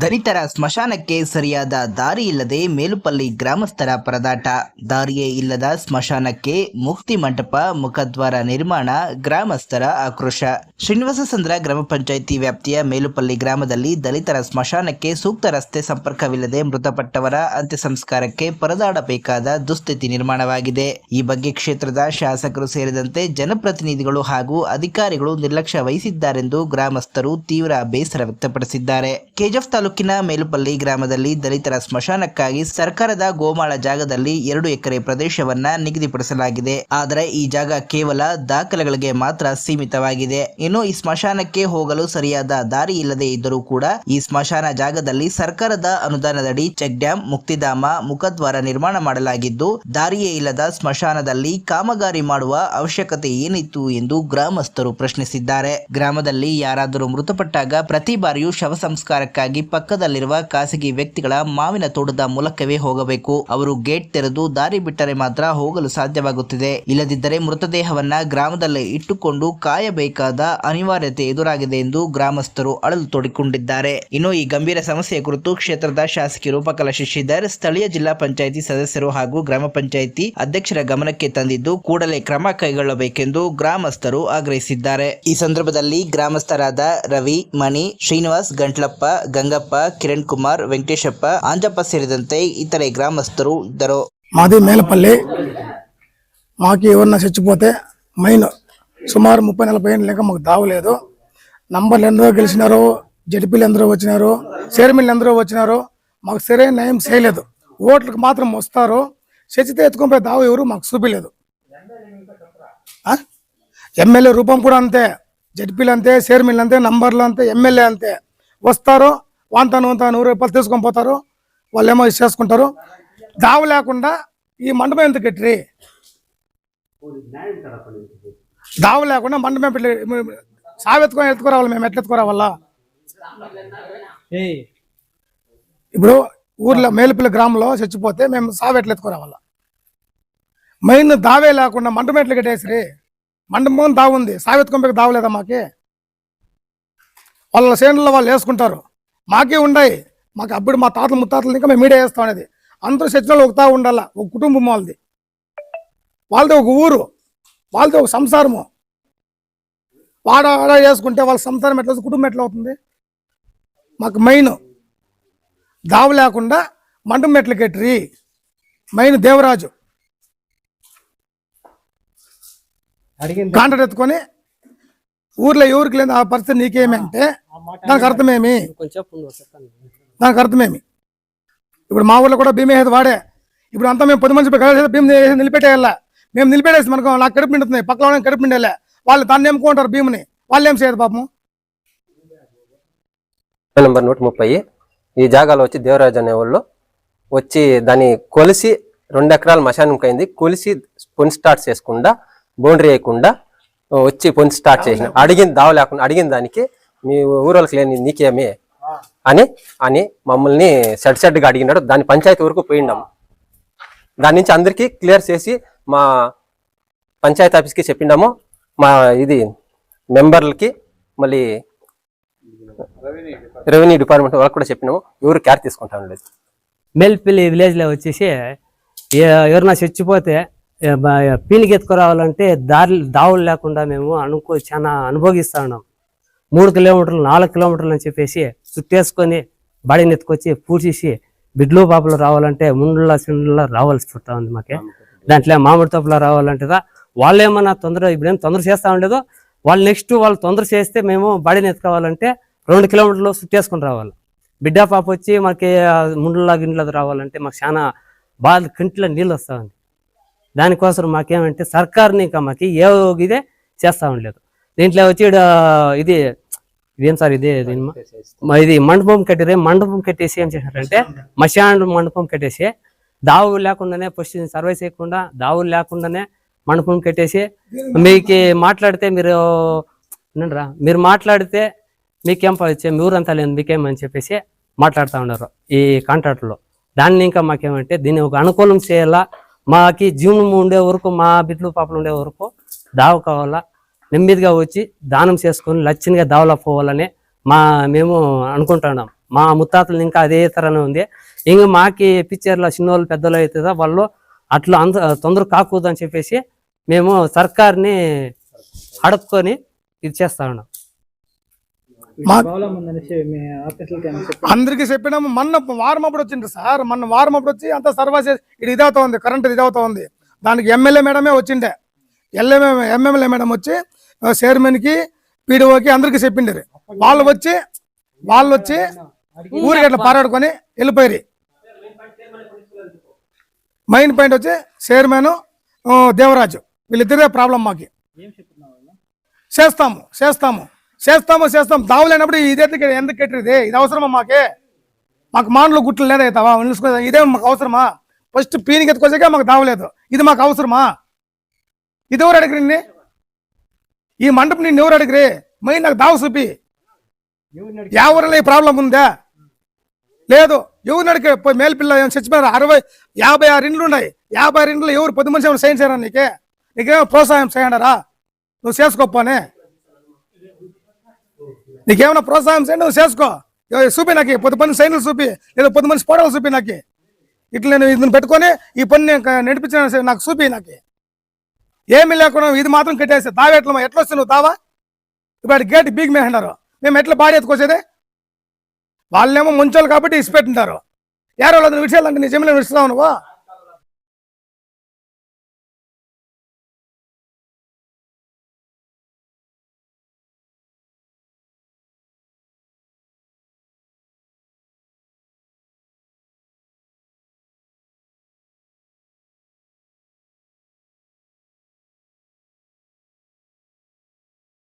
ದಲಿತರ ಸ್ಮಶಾನಕ್ಕೆ ಸರಿಯಾದ ದಾರಿ ಇಲ್ಲದೆ ಮೇಲುಪಲ್ಲಿ ಗ್ರಾಮಸ್ಥರ ಪರದಾಟ. ದಾರಿಯೇ ಇಲ್ಲದ ಸ್ಮಶಾನಕ್ಕೆ ಮುಕ್ತಿ ಮಂಟಪ ಮುಖದ್ವಾರ ನಿರ್ಮಾಣ, ಗ್ರಾಮಸ್ಥರ ಆಕ್ರೋಶ. ಶ್ರೀನಿವಾಸಸಂದ್ರ ಗ್ರಾಮ ಪಂಚಾಯಿತಿ ವ್ಯಾಪ್ತಿಯ ಮೇಲುಪಲ್ಲಿ ಗ್ರಾಮದಲ್ಲಿ ದಲಿತರ ಸ್ಮಶಾನಕ್ಕೆ ಸೂಕ್ತ ರಸ್ತೆ ಸಂಪರ್ಕವಿಲ್ಲದೆ ಮೃತಪಟ್ಟವರ ಅಂತ್ಯ ಸಂಸ್ಕಾರಕ್ಕೆ ಪರದಾಡಬೇಕಾದ ದುಸ್ಥಿತಿ ನಿರ್ಮಾಣವಾಗಿದೆ. ಈ ಬಗ್ಗೆ ಕ್ಷೇತ್ರದ ಶಾಸಕರು ಸೇರಿದಂತೆ ಜನಪ್ರತಿನಿಧಿಗಳು ಹಾಗೂ ಅಧಿಕಾರಿಗಳು ನಿರ್ಲಕ್ಷ್ಯ ವಹಿಸಿದ್ದಾರೆಂದು ಗ್ರಾಮಸ್ಥರು ತೀವ್ರ ಬೇಸರ ವ್ಯಕ್ತಪಡಿಸಿದ್ದಾರೆ. ಕೆಜಿಎಫ್ ತಾಲೂಕಿನ ಮೇಲುಪಲ್ಲಿ ಗ್ರಾಮದಲ್ಲಿ ದಲಿತರ ಸ್ಮಶಾನಕ್ಕಾಗಿ ಸರ್ಕಾರದ ಗೋಮಾಳ ಜಾಗದಲ್ಲಿ 2 ಎಕರೆ ಪ್ರದೇಶವನ್ನ ನಿಗದಿಪಡಿಸಲಾಗಿದೆ. ಆದರೆ ಈ ಜಾಗ ಕೇವಲ ದಾಖಲೆಗಳಿಗೆ ಮಾತ್ರ ಸೀಮಿತವಾಗಿದೆ. ಇನ್ನು ಈ ಸ್ಮಶಾನಕ್ಕೆ ಹೋಗಲು ಸರಿಯಾದ ದಾರಿ ಇಲ್ಲದೆ ಇದ್ದರೂ ಕೂಡ ಈ ಸ್ಮಶಾನ ಜಾಗದಲ್ಲಿ ಸರ್ಕಾರದ ಅನುದಾನದಡಿ ಚೆಕ್ ಡ್ಯಾಂ, ಮುಕ್ತಿಧಾಮ, ಮುಖದ್ವಾರ ನಿರ್ಮಾಣ ಮಾಡಲಾಗಿದ್ದು, ದಾರಿಯೇ ಇಲ್ಲದ ಸ್ಮಶಾನದಲ್ಲಿ ಕಾಮಗಾರಿ ಮಾಡುವ ಅವಶ್ಯಕತೆ ಏನಿತ್ತು ಎಂದು ಗ್ರಾಮಸ್ಥರು ಪ್ರಶ್ನಿಸಿದ್ದಾರೆ. ಗ್ರಾಮದಲ್ಲಿ ಯಾರಾದರೂ ಮೃತಪಟ್ಟಾಗ ಪ್ರತಿ ಬಾರಿಯೂ ಶವ ಸಂಸ್ಕಾರಕ್ಕಾಗಿ ಪಕ್ಕದಲ್ಲಿರುವ ಖಾಸಗಿ ವ್ಯಕ್ತಿಗಳ ಮಾವಿನ ತೋಟದ ಮೂಲಕವೇ ಹೋಗಬೇಕು. ಅವರು ಗೇಟ್ ತೆರೆದು ದಾರಿ ಬಿಟ್ಟರೆ ಮಾತ್ರ ಹೋಗಲು ಸಾಧ್ಯವಾಗುತ್ತಿದೆ. ಇಲ್ಲದಿದ್ದರೆ ಮೃತದೇಹವನ್ನ ಗ್ರಾಮದಲ್ಲೇ ಇಟ್ಟುಕೊಂಡು ಕಾಯಬೇಕಾದ ಅನಿವಾರ್ಯತೆ ಎದುರಾಗಿದೆ ಎಂದು ಗ್ರಾಮಸ್ಥರು ಅಳಲು ತೋಡಿಕೊಂಡಿದ್ದಾರೆ. ಇನ್ನು ಈ ಗಂಭೀರ ಸಮಸ್ಯೆ ಕುರಿತು ಕ್ಷೇತ್ರದ ಶಾಸಕಿ ರೂಪಕಲಾ ಶಶಿಧರ್ ಸ್ಥಳೀಯ ಜಿಲ್ಲಾ ಪಂಚಾಯಿತಿ ಸದಸ್ಯರು ಹಾಗೂ ಗ್ರಾಮ ಪಂಚಾಯಿತಿ ಅಧ್ಯಕ್ಷರ ಗಮನಕ್ಕೆ ತಂದಿದ್ದು ಕೂಡಲೇ ಕ್ರಮ ಕೈಗೊಳ್ಳಬೇಕೆಂದು ಗ್ರಾಮಸ್ಥರು ಆಗ್ರಹಿಸಿದ್ದಾರೆ. ಈ ಸಂದರ್ಭದಲ್ಲಿ ಗ್ರಾಮಸ್ಥರಾದ ರವಿ, ಮಣಿ, ಶ್ರೀನಿವಾಸ್, ಗಂಟ್ಲಪ್ಪ, ಗಂಗಪ್ಪ, ಕಿರಣ್ ಕುಮಾರ್, ವೆಂಕಟೇಶಪ್ಪ, ಆಂಜಪ್ಪ సేరిదంతే ఇతరే గ్రామస్తులు ఇద్దరు. మాది మేలపల్లి. మాకు ఎవరన్నా చచ్చిపోతే మైన్ సుమారు 30-40 ఏళ్ళు లేక మాకు దావలేదు. నంబర్లు ఎందరో గెలిచినారు, జడ్పీలు ఎందరో వచ్చినారు, చైర్మన్లు ఎందరో వచ్చినారు. మాకు సరైన న్యాయం చేయలేదు. ఓట్లకు మాత్రం వస్తారు, చచ్చితే ఎత్తుకొని పోయి దావ ఎవరు మాకు చూపించలేదు. ఎమ్మెల్యే రూపం కూడా అంతే, జడ్పీలు అంతే, చైర్మన్లు అంతే, నంబర్లు అంతే, ఎమ్మెల్యే అంతే. వస్తారు, వాంతాను 100 రూపాయలు తీసుకొని పోతారు, వాళ్ళు ఏమో చేసుకుంటారు. దావ లేకుండా ఈ మండపం ఎందుకు కట్టి? దావ లేకుండా మండపం సావెత్తుకొని ఎత్తుకురావాలి. మేము ఎట్లా ఎత్తుకురావాలా? ఇప్పుడు ఊర్లో మేలుపల్లి గ్రామంలో చచ్చిపోతే మేము సావెట్లు ఎత్తుకురావాలా? మెయిన్ దావే లేకుండా మండపం ఎట్లా కట్టేసి? మండపం దావ ఉంది, సావెత్తుకొని దావలేదా మాకే? వాళ్ళ శ్రేణుల్లో వాళ్ళు వేసుకుంటారు, మాకే ఉన్నాయి. మాకు అప్పుడు మా తాతలు ముత్తాతలు ఇంకా మేము మీడియా వేస్తాం అనేది. అందరూ చర్చలో ఒకతా ఉండాల. ఒక కుటుంబం వాళ్ళది ఒక ఊరు, వాళ్ళది ఒక సంసారము. వాడ వేసుకుంటే వాళ్ళ సంసారం ఎట్లా, కుటుంబం ఎట్లా అవుతుంది? మాకు మెయిన్ దావ లేకుండా మండపం ఎట్ల కట్టి? మెయిన్ దేవరాజు కాంట్రాక్ట్ ఎత్తుకొని ఊర్లో ఎవరికి లేదు ఆ పరిస్థితి నీకేమి అంటే దానికి అర్థమేమి? ఇప్పుడు మా ఊర్లో కూడా భీమ వేసేది వాడే. ఇప్పుడు అంతా మేము 10 మంది భీమ నిలిపెట్టేయాల. మేము నిలిపెట్టేసి మనకు నాకు కడుపు నిండుతుంది, పక్కన కడుపు నిండేలే. వాళ్ళు దాన్ని ఏముకుంటారు భీముని, వాళ్ళు ఏం చేయదు పాపము. నెంబర్ 130 ఈ జాగాలో వచ్చి దేవరాజు అనే వాళ్ళు వచ్చి దాన్ని కొలిసి 2 ఎకరాల మశానంకి అయింది. కొలిసి పొని స్టార్ట్ చేసుకుండా బౌండరీ వేయకుండా వచ్చి పొని స్టార్ట్ చేసిన అడిగింది దావ లేకుండా అడిగిన దానికి మీ ఊరోళ్ళకి లేని నీకేమి అని మమ్మల్ని సెడ్గా అడిగినాడు. దాని పంచాయతీ వరకు పోయిండాము. దాని నుంచి అందరికీ క్లియర్ చేసి మా పంచాయతీ ఆఫీస్కి చెప్పిండాము. మా ఇది మెంబర్లకి మళ్ళీ రెవెన్యూ డిపార్ట్మెంట్ వాళ్ళకి కూడా చెప్పినాము. ఎవరు కేర్ తీసుకుంటాం లేదు. మేల్పల్లి విలేజ్లో వచ్చేసి ఎవరన్నా చచ్చిపోతే పీనికి ఎత్తుకురావాలంటే దావులు లేకుండా మేము చాలా అనుభవిస్తూ ఉన్నాం. 3 కిలోమీటర్లు 4 కిలోమీటర్లు అని చెప్పేసి చుట్టేసుకొని బాడీని ఎత్తుకొచ్చి పూడ్చేసి బిడ్లు పాపలు రావాలంటే ముండులా రావాల్సి వస్తూ ఉంది. మాకే దాంట్లో మామిడి తోపులో రావాలంటే వాళ్ళు ఏమన్నా ఇప్పుడేం తొందర చేస్తూ ఉండేదో, వాళ్ళు నెక్స్ట్ వాళ్ళు తొందర చేస్తే మేము బాడీని ఎత్తుకోవాలంటే 2 కిలోమీటర్లు చుట్టేసుకొని రావాలి. బిడ్డ పాప వచ్చి మాకు ముండులా గిన్నెలో రావాలంటే మాకు చాలా బాగా కంటిలో నీళ్ళు వస్తూ ఉంది. దానికోసం మాకేమంటే సర్కారుని ఇంకా మాకు ఏ ఇదే చేస్తూ ఉండలేదు. దీంట్లో వచ్చి ఇదేం సార్ ఇది మండపం కట్టేసి ఏం చేశారంటే మశాన మండపం కట్టేసి దావులు లేకుండానే ఫస్ట్ సర్వే చేయకుండా దావులు లేకుండానే మండపం కట్టేసి మీకు మాట్లాడితే మీరు మాట్లాడితే మీకేం వచ్చే మీ ఊరంతా లేదు మీకేమని చెప్పేసి మాట్లాడుతూ ఉన్నారు ఈ కాంట్రాక్ట్లో. దాన్ని ఇంకా మాకేమంటే దీన్ని ఒక అనుకూలం చేయాలా, మాకి జీవనం ఉండే వరకు, మా బిడ్డలు పాపలు ఉండే వరకు దావ కావాలా, నెమ్మదిగా వచ్చి దానం చేసుకొని లచ్చినగా దావలా పోవాలని మేము అనుకుంటున్నాం. మా ముత్తాతలు ఇంకా అదే తరనే ఉంది. ఇంకా మాకి పిక్చర్లో చిన్నోళ్ళు పెద్దలు అవుతుందా వాళ్ళు అట్లా అంత తొందర కాకూడదు అని చెప్పేసి మేము సర్కార్ని అడుక్కొని ఇది చేస్తా ఉన్నాం. అందరికి చెప్పినాము. మొన్న వారం అప్పుడు వచ్చింది సార్, మొన్న వారం అప్పుడు వచ్చి అంత సర్వీస్ ఇది ఇదవుతా ఉంది, కరెంట్ ఇదవుతా ఉంది. దానికి ఎమ్మెల్యే మేడమే వచ్చిండే, ఎమ్మెల్యే మేడం వచ్చి చైర్మన్కి పీడీఓకి అందరికి చెప్పిండారు. వాళ్ళు వచ్చి ఊరికి అట్లా పారాడుకొని వెళ్ళిపోయారు. మెయిన్ పాయింట్ వచ్చి చైర్మన్ దేవరాజు వీళ్ళిద్దరే ప్రాబ్లం. మాకి చేస్తాము దావులేనప్పుడు ఇదే ఎందుకు కట్టిది? ఇది అవసరమా? మాకు మానలు గుట్లు లేదా అవుతావా? ఇదే మాకు అవసరమా? ఫస్ట్ పీనికి ఎత్తుకొచ్చాక మాకు దావలేదు, ఇది మాకు అవసరమా? ఇది ఎవరు అడిగిరి? ఈ మండపం నిన్ను ఎవరు అడిగిరి? మెయిన్ నాకు దావ చూపి. ఎవరిలో ఈ ప్రాబ్లం ఉందా? లేదు. ఎవరిని అడిగి పోయి మేల్పిల్ల చచ్చిపోయారు. 56 ఇండ్లు ఉన్నాయి. 56 ఇండ్లు ఎవరు 10 మనిషి ఏమైనా సైన్ చేయరా? నీకేమో ప్రోత్సాహం చేయండారా? నువ్వు చేసుకోపోనే, నీకేమైనా ప్రోత్సాహం చేయండి, నువ్వు చేసుకో. చూపి నాకు 10 మంది సైన్లు చూపి, లేదా 10 మంది స్ఫోటాలు చూపి. నాకు ఇట్లా నేను ఇది పెట్టుకొని ఈ పని నడిపించిన నాకు చూపి. నాకు ఏమీ లేకుండా ఇది మాత్రం కట్టేస్తే దావెట్లా ఎట్లా వస్తే నువ్వు దావా? ఇప్పుడు గేట్ బీగ్ మేస్తున్నారు, మేము ఎట్లా బాడీ ఎత్తుకొచ్చేది? వాళ్ళేమో ముంచోళ్ళు కాబట్టి ఇసిపెట్టింటారు. 50 విడిచేయాలంటే నీ జమీన్ విడుస్తావు నువ్వు.